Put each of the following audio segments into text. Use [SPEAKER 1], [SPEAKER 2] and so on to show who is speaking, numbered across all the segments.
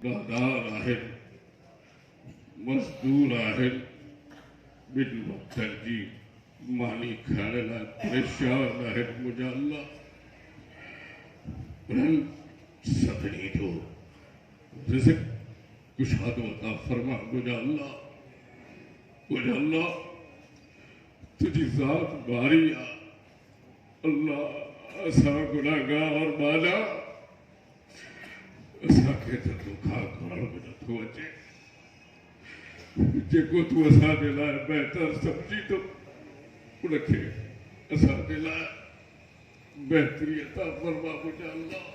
[SPEAKER 1] दादार आहे मजदूर आहे बिन वक्तन जी मानी खाने परेशान आहे मुझे अल्लाह सदनी दो रिज़्क़ कुशादो अता फरमा मुझे अल्लाह तुझी ज़ात बारी आ अल्लाह असा गुनाहगार बाला असा के दुखा करण में नथो अचे जेको तू असा दे लाए बेहतर समझी तो उनखे असा दे लाए बेहतरी अता फरमा मुझे अल्लाह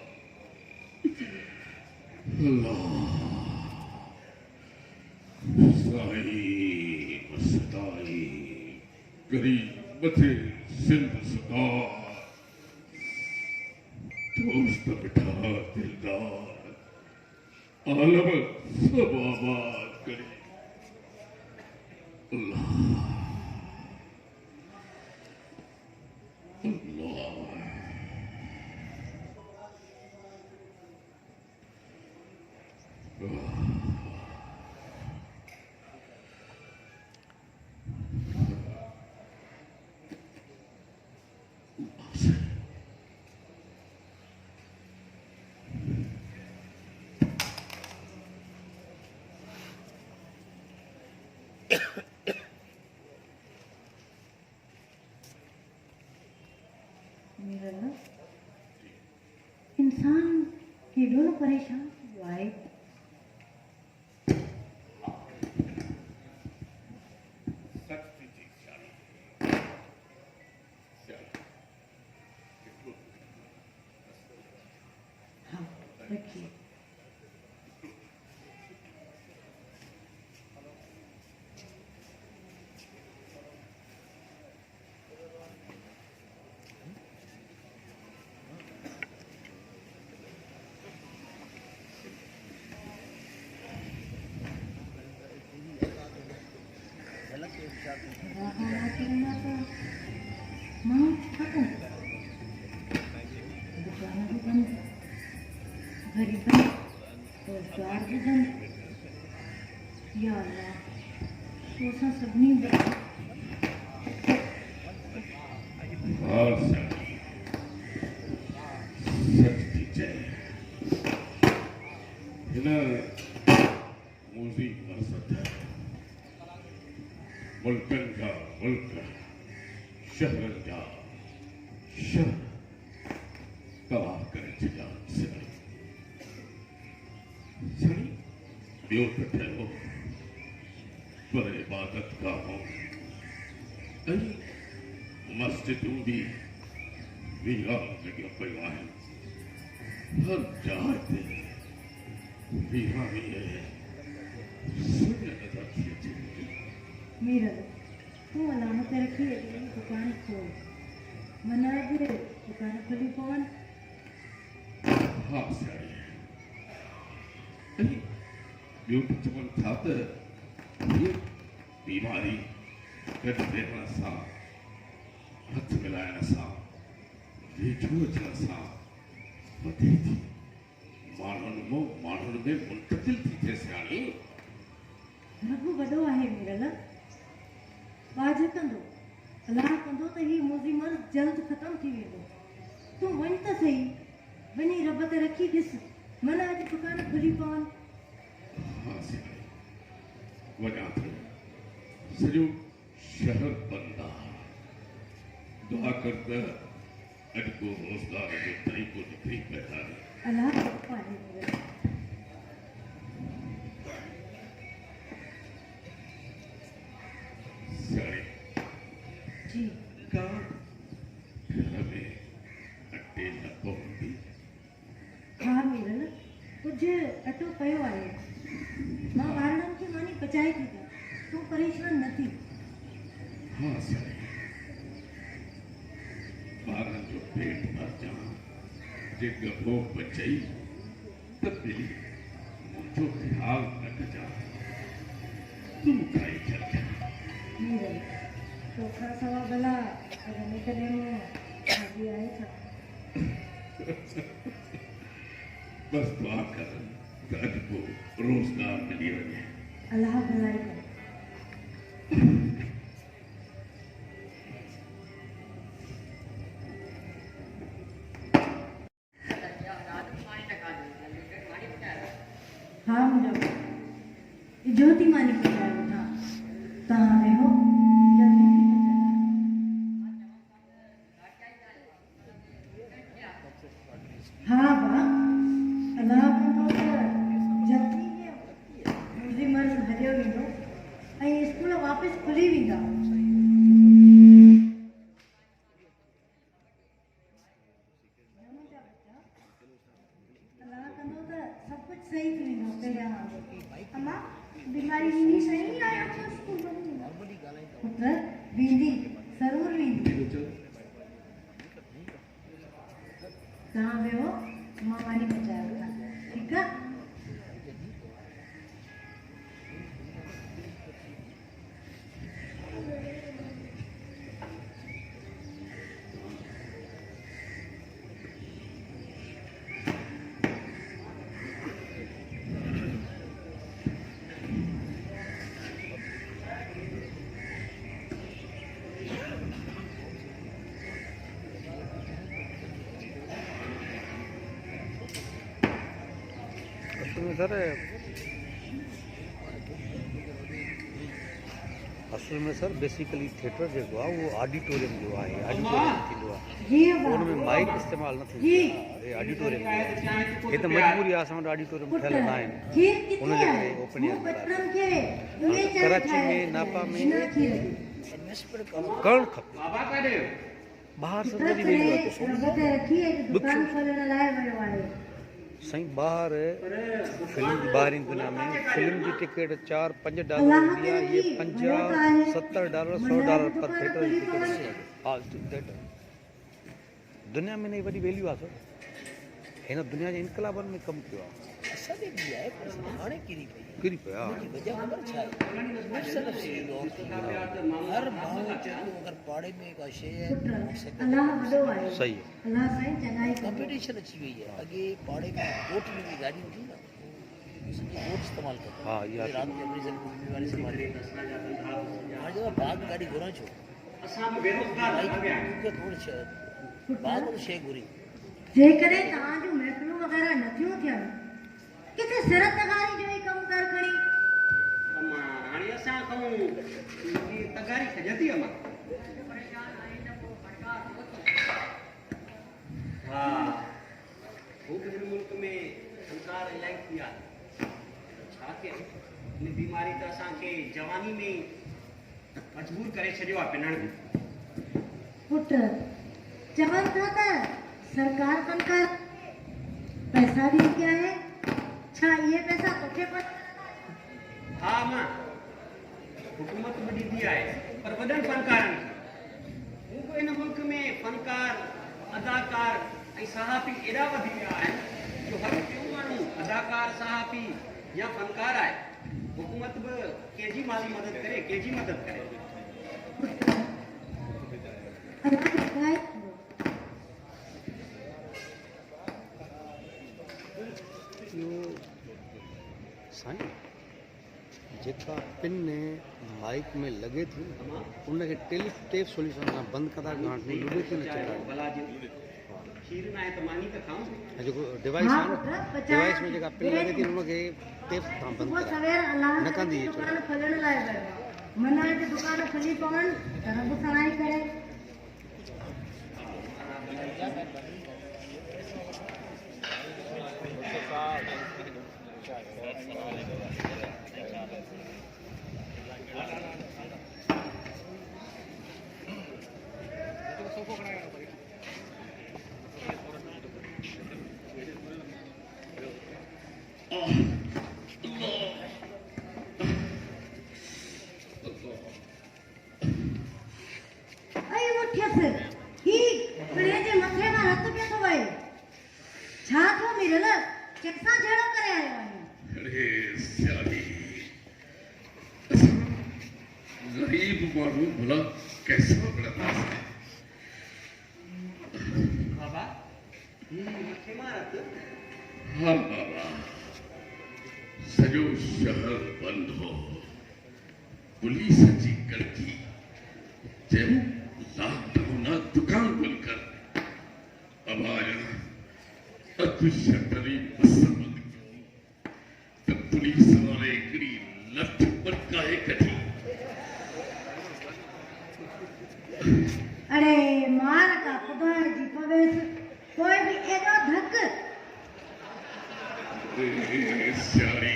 [SPEAKER 1] साई मस्ताई गरीब मथे सिंध सदा दोस्त मिठा दिलदार आलम सब आबाद करी अल्लाह
[SPEAKER 2] इंसान केॾो न परेशान थी आहे हाँ रखिए मुल्कन का मुल्क शहरन जा शहर तबाह करे छॾिया सणी ॿियो त ठहियो पर इबादत गाहों ऐं मस्जिदूं बि वीरान लॻियूं पियूं आहिनि हर जाइ ते वीरानी सुञ नज़र थी अचे मीरल तू अलामत रखी दुकान खोल मना जे दुकान खुली पवन
[SPEAKER 1] हाँ साड़ी ॿियो त चवनि था त ये बीमारी गॾु वेहण सां हथ मिलाइण सां वेझो अचण सां वधे थी माण्हुनि में मुंतकिल थी थिए सियाणी
[SPEAKER 2] रब वॾो आहे मीरल वाज कंदो अलाह कंदो त ही मुंहिंजी मर्ज़ जल्द ख़तम थी वेंदो तूं वञ त सही वञी रब ते रखी ॾिस मन अॼु दुकान खुली पवन
[SPEAKER 1] हाँ सियाणी वञा थो सॼो शहर बंदि आहे दुआ कर त अॼु को रोज़गार जो तरीक़ो निकिरी पिया
[SPEAKER 2] अलाह आहे मीरल जी
[SPEAKER 1] का घर में अटे न पवंदी
[SPEAKER 2] हाँ मीरल कुझु अटो पियो आहे मां ॿारनि खे मानी पचाए थी ॾियां तूं परेशान न थी
[SPEAKER 1] हाँ साईं ॿारनि जो पेट भरजां जे गभो बचई त ॿिली मुंहिंजो ख़्याल न कजां तूं खाई छॾजां
[SPEAKER 2] मीरल तोखां सवा भला कॾहिं कॾहिं मूं भाॼी आहे छा
[SPEAKER 1] बस दुआ कर त अॼु पोइ रोज़गार मिली वञे।
[SPEAKER 2] अलाह भलाई करे। हाँ मुंहिंजो ये ज्योति मानी पहुचायो था तव्हां वेहो जल्दी थी पहुचायो। हाँ बा अलाह कंदो त जल्दी मुंहिंजी मर्ज़ हलियो वेंदो ऐं स्कूल वापसि खुली वेंदा। अलाह कंदो त सभु कुझु सही थी वेंदो पहिरियां वांगुरु। अम्मा बीमारी वींदी सही आहे स्कूल पुत्र वेंदी ज़रूरु वेंदी। तव्हां वेहो मां पाणी पहुचायो था ठीकु आहे।
[SPEAKER 3] असल में सर बेसिकली थिएटर जो आहे वो ऑडिटोरियम जो आहे ऑडिटोरियम थींदो आहे
[SPEAKER 2] जी
[SPEAKER 3] उन में माइक इस्तेमालु न थींदो
[SPEAKER 2] जी
[SPEAKER 3] आहे ऑडिटोरियम जो आहे हे त मजबूरी आहे असां वटि ऑडिटोरियम ठहियल न आहिनि उन जे करे ओपनिंग कराची में नापा में करणु खपे ॿाहिरि सभु वधी वेंदो आहे साईं ॿाहिरि फिल्म जी ॿाहिरीं दुनिया में फिल्म जी टिकट $4-5 हूंदी आहे ये $50-70 $100 पर थिएटर जी टिकट हॉल थिएटर दुनिया में नई वॾी वैल्यू आहे सर हिन दुनिया जे इनकलाबनि में कमु कयो आहे
[SPEAKER 4] असांखे बि आहे पर हाणे किरी पई
[SPEAKER 3] किरी पियो आहे
[SPEAKER 4] हुनजी वजह ख़बर छा आहे मुख़्तलिफ़ सी दौर थी हर भाउ जेको अगरि पाड़े में का शइ आहे
[SPEAKER 2] अलाह वॾो आहे
[SPEAKER 3] सही आहे
[SPEAKER 2] अलाह साईं चङाई करे।
[SPEAKER 4] कॉम्पिटिशन अची वई आहे अॻे पाड़े में गोठ में बि गाॾी हूंदी न सॼी गोठ इस्तेमालु कंदा
[SPEAKER 3] हा इहा
[SPEAKER 4] राति जो अपनी ज़िंदगी ज़िम्मेवारी संभाले हाणे जो बाग गाॾी घुरां छो थोरी शइ बाग वारी शइ घुरी
[SPEAKER 2] जेकॾहिं तव्हांजूं महफ़िलूं वग़ैरह नथियूं थियनि किथे सिर तगारी जो ई कमु कर खणी।
[SPEAKER 5] हाणे असां कहूं तगारी खजंदी अम्मा हा हू हिन मुल्क में सरकार इलाही थी आहे छा कयूं हिन बीमारी त असांखे जवानी में मजबूर करे छॾियो आहे पिनण में।
[SPEAKER 2] पुट चवनि था त सरकार फनकार पैसा ॾींदी आहे छा इहे पैसा तोखे
[SPEAKER 5] हा मां हुकूमत बि ॾींदी आहे पर वॾनि फनकारनि खे हू बि हिन मुल्क में फनकार अदाकार ऐं सहाफ़ी एॾा वधी विया आहिनि जो हर टियों माण्हू अदाकार सहाफ़ी या फनकार आहे। हुकूमत बि कंहिंजी माली मदद करे कंहिंजी मदद करे।
[SPEAKER 3] साईं जेका पिन माइक में लॻे थी उनखे टेप सोल्यूशन सां बंदि कंदा करणु लुॾे थी न
[SPEAKER 5] भला जी खीर न आहे त मानी त खाऊं।
[SPEAKER 3] ऐं जेको डिवाइस आहे न डिवाइस में जेका पिन लॻे थी उनखे टेप सां बंदि कराए न कंदी
[SPEAKER 2] दुकान खोलण लाइ वियो मना हिते दुकान खुली पवनि त रब सणाई करे।
[SPEAKER 1] गरीब माण्हू भला कैसा बणंदा
[SPEAKER 5] बाबा मथे मां रख
[SPEAKER 1] हा बाबा सजो शहर बंद हो, पुलिस जी कड़की जब लॉकडाउन दुकान खुलकर अब आया अतुशतरी मसमत तो पुलिस वाले कड़ी लठ पटकाए कठी।
[SPEAKER 2] अरे मार का खुदा जी पवेस कोई भी एडो धक
[SPEAKER 1] सारी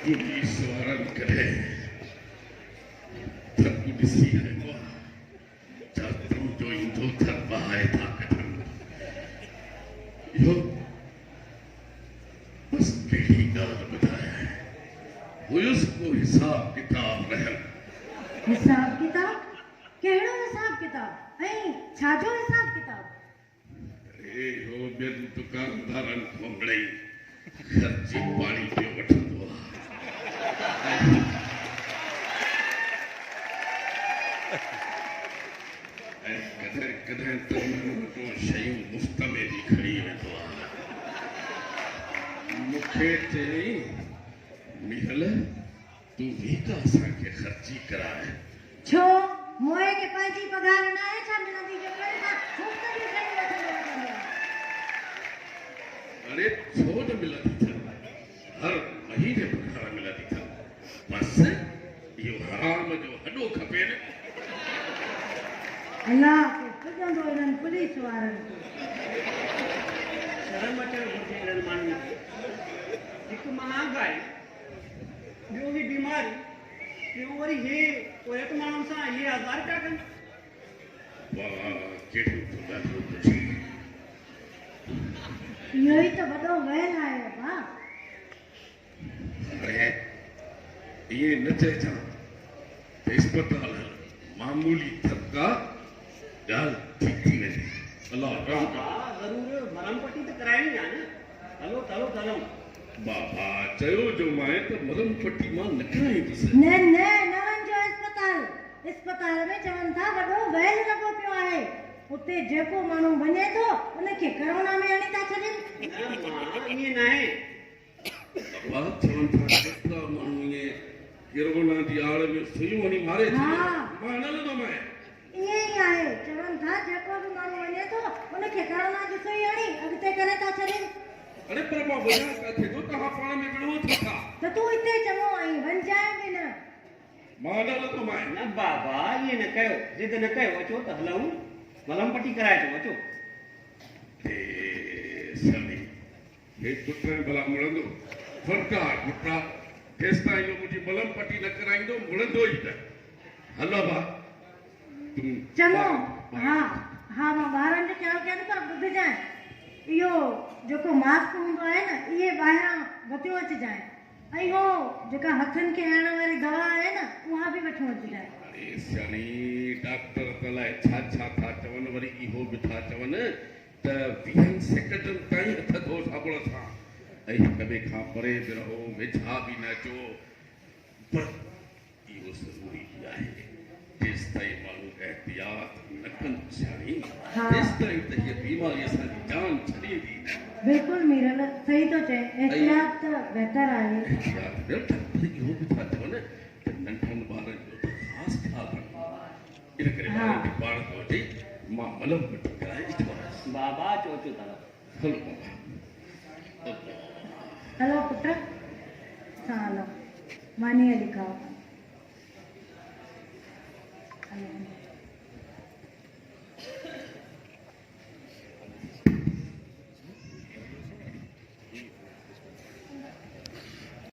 [SPEAKER 1] पुलिस वारन करे धक दिसी है वो जातम जो इंदो थर बाहे था कठन यो बस कही गाल बताया है वो उसको हिसाब किताब रहन
[SPEAKER 2] हिसाब किताब केड़ो हिसाब किताब ऐं छाजो हिसाब किताब
[SPEAKER 1] अरे हो बेन दुकानदारन खोंगड़ई खर्ची पानी पियो वठंदो आहे कदे कदे तो तो शयूं मुफ्त में भी खड़ी वेंदो आहे मूंखे चई मिहल तू भी का असांखे खर्ची कराए
[SPEAKER 2] छो मोए के पंहिंजी पगार न आहे छा मिलंदी जो करे था मुफ्त में खणी वठंदो
[SPEAKER 1] अरे छो न मिलंदी अथनि हर महीने पघार मिलंदी अथनि बस इहो हराम जो हॾो खपे न
[SPEAKER 2] अल्लाह खे पुॼंदो इन्हनि पुलिस वारनि खे
[SPEAKER 5] शर्म अचणु घुरिजे इन्हनि माण्हुनि खे हिकु महांगाई ॿियो ही बीमारी टियों वरी हे पोइ हिकु माण्हुनि सां इहे आज़ार पिया कनि
[SPEAKER 1] वाह कहिड़ो तो ॾाढो कुझु
[SPEAKER 2] इहो ई त वॾो वहल आहे भाउ
[SPEAKER 1] अरे ये न चइजां त इस्पताल मामूली धक्का ॻाल्हि ठीक थी वेंदी अलाह रहम करे
[SPEAKER 5] हा ज़रूरु मरम पटी त कराइणी आहे न हलो हलो हलो
[SPEAKER 1] बाबा चयो जो मां त मरम पट्टी मां न कराईंदुसि
[SPEAKER 2] न न वञिजो इस्पताल में चवनि था वॾो वहल लॻो पियो आहे उते जेको माण्हू वञे थो उनखे करोना में हणी था छॾनि
[SPEAKER 5] न मां ईअं न आहे
[SPEAKER 1] बाबा चवनि था केतिरा माण्हू इएं कोरोना जी आड़ में सुयूं हणी मारे थी
[SPEAKER 2] हा।
[SPEAKER 1] मां न लॻमि आहे
[SPEAKER 2] ईअं ई आहे चवनि था जेको बि माण्हू वञे थो उनखे करोना जी सुई हणी अॻिते करे था छॾनि
[SPEAKER 1] अरे पर मां वञा किथे थो तव्हां पाण में विड़ो थो था
[SPEAKER 2] त तूं हिते चङो आई वञजाए बि न
[SPEAKER 1] मां न लॻमि आहे
[SPEAKER 5] न बाबा ईअं न कयो ज़िद न कयो अचो त हलूं मलम पटी कराए थो अचो
[SPEAKER 1] सनी हे पुत्र भला मुड़ंदो फरका पुत्रा केसि ताईं इहो मुंहिंजी मलम पटी न कराईंदो मुड़ंदो ई त हलो भा तूं
[SPEAKER 2] चङो हा हा मां ॿारनि खे चयो कयां पर ॿुधजांइ इहो जेको मास्क हूंदो आहे न इहे ॿाहिरां वठियो अचिजांइ ऐं हो जेका हथनि खे हणण वारी दवा आहे न उहा बि वठो अचिजांइ
[SPEAKER 1] अरे सनी डॉक्टर त अलाए छा छा था चवनि वरी इहो बि था चवनि त 20 सेकंडनि ताईं हथ धो साबुण सां ऐं हिक ॿिए खां परे बि रहो वेझा बि न अचो पर इहो ज़रूरी आहे जेसि ताईं माण्हू एहतियात न कनि छाणी
[SPEAKER 2] हा।
[SPEAKER 1] तेसि ताईं त हीअ बीमारी असांजी जान छॾींदी
[SPEAKER 2] बिल्कुलु मीरल सही थो चए एहतियात त बहितर आहे
[SPEAKER 1] एहतियात पर इहो बि था चवनि त नंढनि ॿारनि जो त ख़ासि ख़्यालु रखो इन करे
[SPEAKER 2] हा।
[SPEAKER 1] ॿारनि खे पाण थो अचे मां मलम पटी कराए ॾिठो आहे
[SPEAKER 5] बाबा अचो अचो तव्हां
[SPEAKER 1] हलो बाबा
[SPEAKER 2] हलो पुट सां हलो मानीअ लिखाओ हलो